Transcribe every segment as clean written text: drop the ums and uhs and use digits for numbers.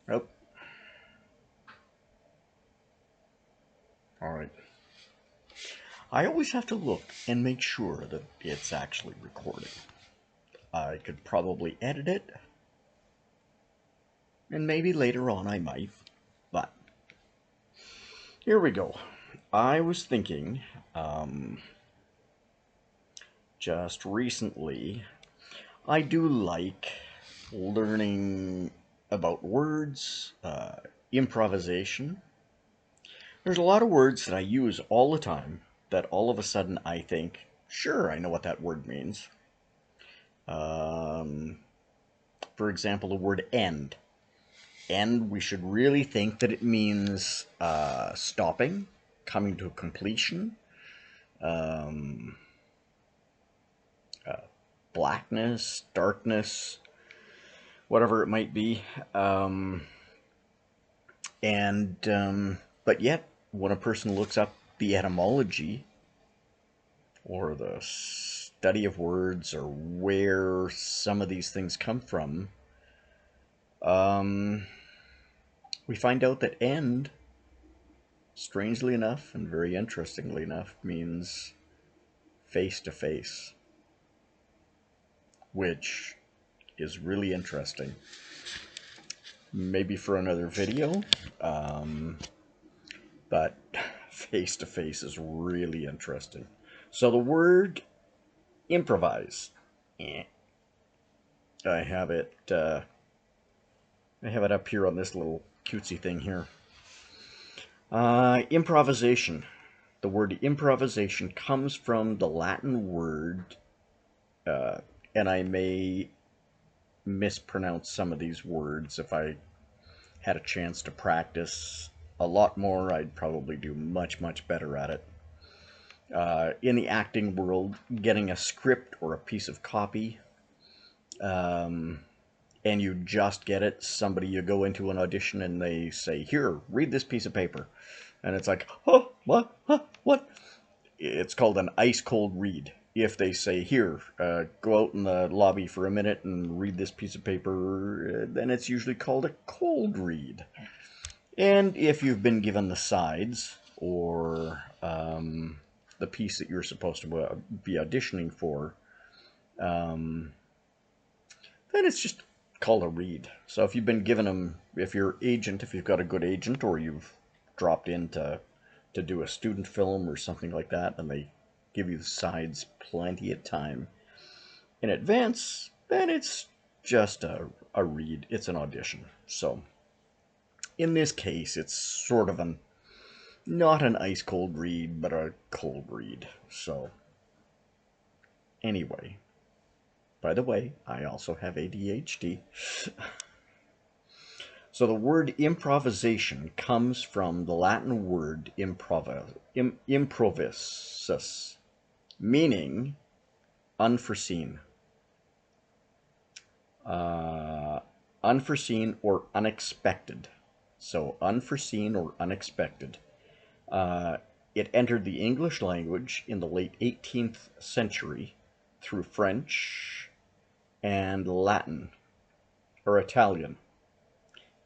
Nope. All right. I always have to look and make sure that it's actually recording. I could probably edit it, and maybe later on I might, but here we go. I was thinking, um, just recently, I do like learning about words, improvisation. There's a lot of words that I use all the time that all of a sudden I think, sure, I know what that word means. Um, for example, the word end. End, we should really think that it means stopping, coming to completion, um, uh, blackness, darkness, whatever it might be. And but yet, when a person looks up the etymology or the study of words or where some of these things come from, um, we find out that end, strangely enough and very interestingly enough, means face to face, which is really interesting. Maybe for another video, um, but face to face is really interesting. So the word improvise, eh, I have it. I have it up here on this little cutesy thing here. Improvisation. The word improvisation comes from the Latin word, uh, and I may mispronounce some of these words. If I had a chance to practice a lot more, I'd probably do much, much better at it. In the acting world, getting a script or a piece of copy, um, and you just get it. Somebody, you go into an audition and they say, here, read this piece of paper. And it's like, oh, what? Huh, what? It's called an ice cold read. If they say, here, go out in the lobby for a minute and read this piece of paper, then it's usually called a cold read. And if you've been given the sides or the piece that you're supposed to be auditioning for, um, then it's just called a read. So if you've been given them, if your agent, if you've got a good agent, or you've dropped in to do a student film or something like that, and they give you the sides plenty of time in advance, then it's just a read. It's an audition. So in this case, it's sort of an not an ice cold read, but a cold read. So anyway, by the way, I also have ADHD. So the word improvisation comes from the Latin word improvisus, meaning unforeseen. Unforeseen or unexpected. So unforeseen or unexpected. It entered the English language in the late 18th century through French and Latin, or Italian.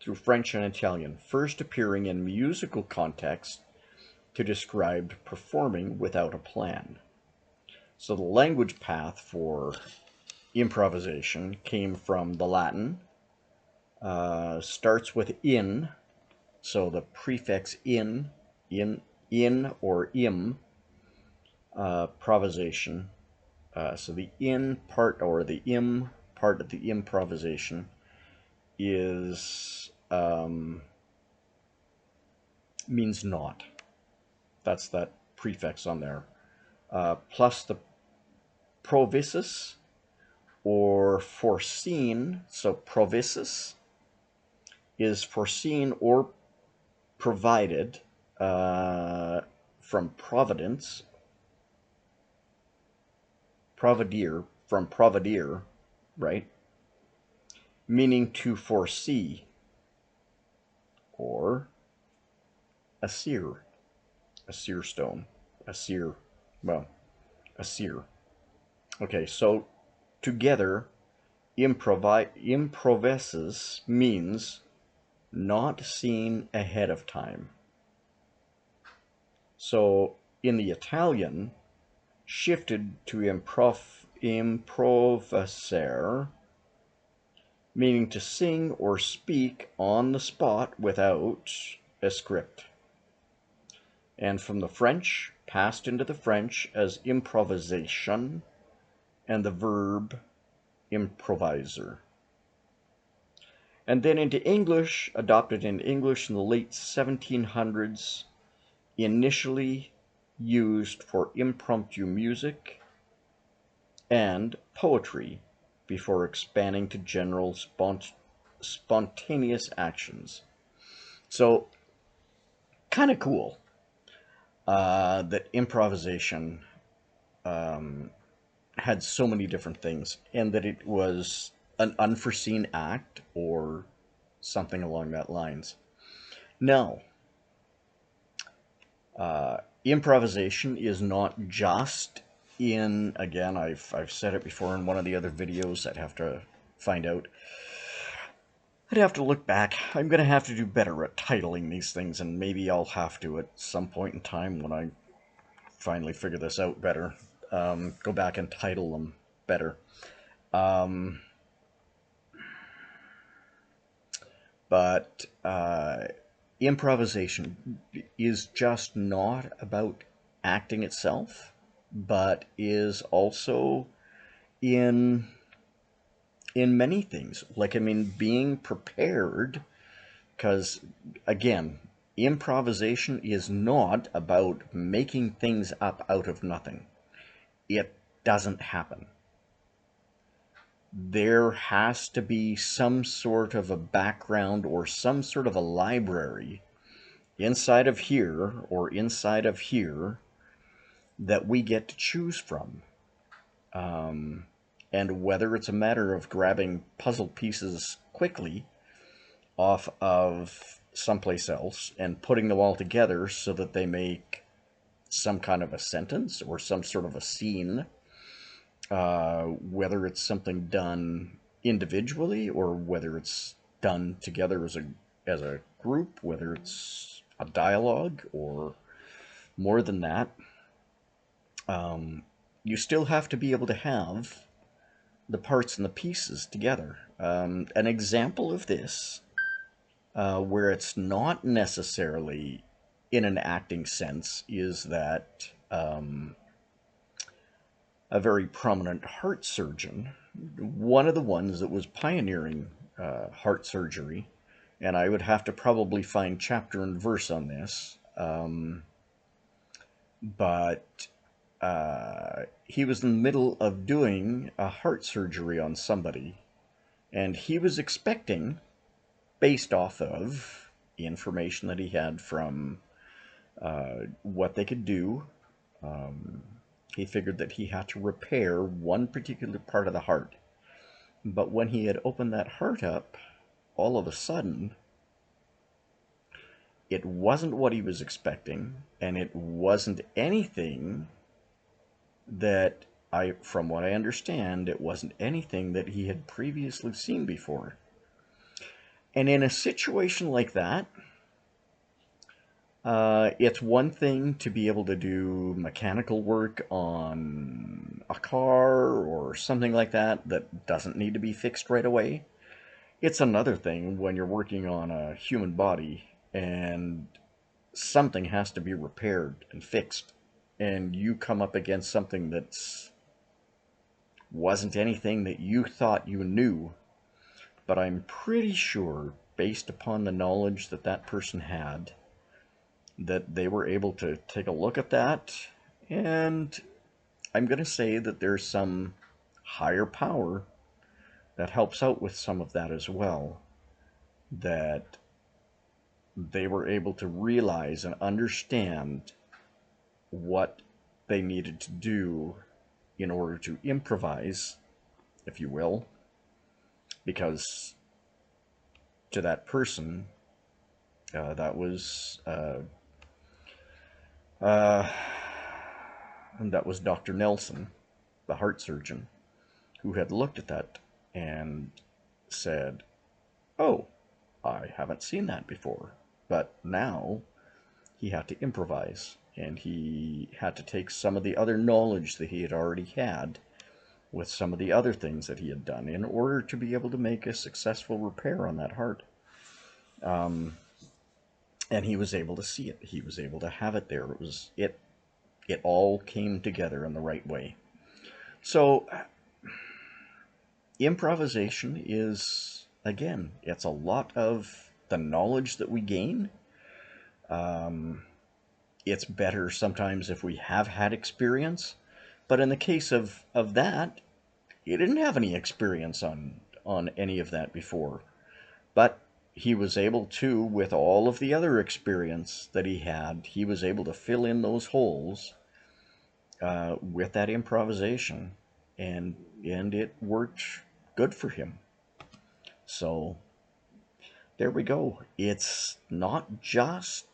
Through French and Italian, first appearing in musical context to describe performing without a plan. So the language path for improvisation came from the Latin, starts with in, so the prefix in or im, provisation. So the in part or the im part of the improvisation is means not. That's that prefix on there. Plus the provisus or foreseen. So provisus is foreseen or provided from providence, providere, from providere, right? Meaning to foresee, or a seer stone, a seer, well, a seer. Okay, so together, improvises means not seen ahead of time. So in the Italian, shifted to improvisare, meaning to sing or speak on the spot without a script. And from the French, passed into the French as improvisation, and the verb improviser. And then into English, adopted in English in the late 1700s, initially used for impromptu music and poetry before expanding to general spontaneous actions. So, kind of cool that improvisation had so many different things, and that it was an unforeseen act or something along that lines. Now, improvisation is not just in, again, I've said it before in one of the other videos. I'd have to find out. I'd have to look back. I'm going to have to do better at titling these things, and maybe I'll have to at some point in time when I finally figure this out better, go back and title them better. But improvisation is just not about acting itself, but is also in many things. Like, I mean, being prepared, because, again, improvisation is not about making things up out of nothing. It doesn't happen. There has to be some sort of a background or some sort of a library inside of here or inside of here that we get to choose from. And whether it's a matter of grabbing puzzle pieces quickly off of someplace else and putting them all together so that they make some kind of a sentence or some sort of a scene, whether it's something done individually or whether it's done together as a group, whether it's a dialogue or more than that, you still have to be able to have the parts and the pieces together. An example of this, where it's not necessarily in an acting sense, is that a very prominent heart surgeon, one of the ones that was pioneering heart surgery, and I would have to probably find chapter and verse on this, but he was in the middle of doing a heart surgery on somebody, and he was expecting, based off of the information that he had from what they could do, he figured that he had to repair one particular part of the heart. But when he had opened that heart up, all of a sudden, it wasn't what he was expecting, and it wasn't anything that from what I understand, it wasn't anything that he had previously seen before. And in a situation like that, it's one thing to be able to do mechanical work on a car or something like that that doesn't need to be fixed right away. It's another thing when you're working on a human body and something has to be repaired and fixed, and you come up against something that's wasn't anything that you thought you knew. But I'm pretty sure, based upon the knowledge that that person had, that they were able to take a look at that, and I'm going to say that there's some higher power that helps out with some of that as well, that they were able to realize and understand what they needed to do in order to improvise, if you will, because to that person, that was Dr. Nelson, the heart surgeon, who had looked at that and said, "Oh, I haven't seen that before. But now he had to improvise, and he had to take some of the other knowledge that he had already had with some of the other things that he had done in order to be able to make a successful repair on that heart. Um, and he was able to see it. He was able to have it there. It all came together in the right way. So improvisation is, again, it's a lot of the knowledge that we gain. Um, it's better sometimes if we have had experience, but in the case of that, he didn't have any experience on any of that before. But he was able to, with all of the other experience that he was able to fill in those holes with that improvisation, and it worked good for him. So there we go. It's not just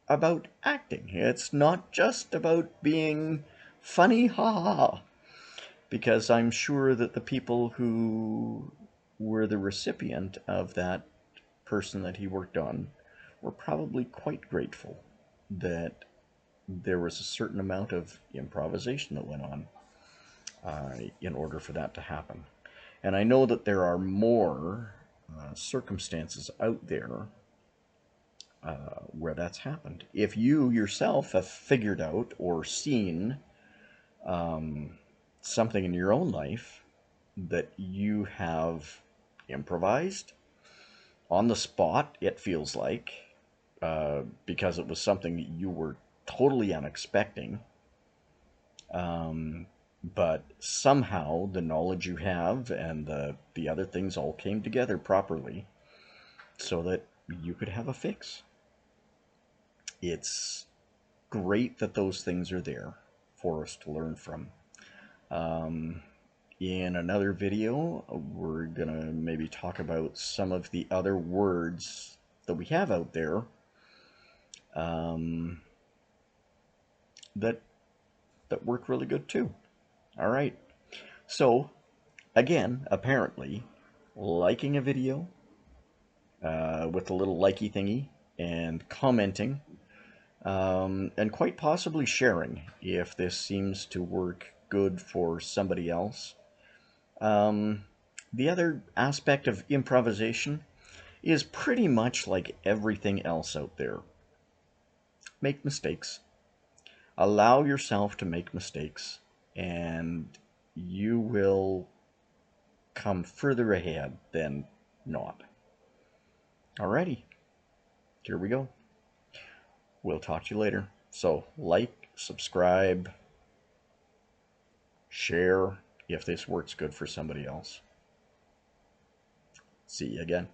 about acting. It's not just about being funny, ha ha ha. Because I'm sure that the people who were the recipient of that person that he worked on were probably quite grateful that there was a certain amount of improvisation that went on in order for that to happen. And I know that there are more circumstances out there where that's happened. If you yourself have figured out or seen something in your own life that you have improvised on the spot, it feels like, because it was something that you were totally unexpecting, but somehow the knowledge you have and the other things all came together properly so that you could have a fix. It's great that those things are there for us to learn from. In another video, we're going to maybe talk about some of the other words that we have out there that work really good too. All right. So, again, apparently, liking a video with the little likey thingy and commenting and quite possibly sharing if this seems to work good for somebody else. The other aspect of improvisation is pretty much like everything else out there. Make mistakes. Allow yourself to make mistakes, and you will come further ahead than not. Alrighty, here we go. We'll talk to you later. So, like, subscribe, share if this works good for somebody else. See you again.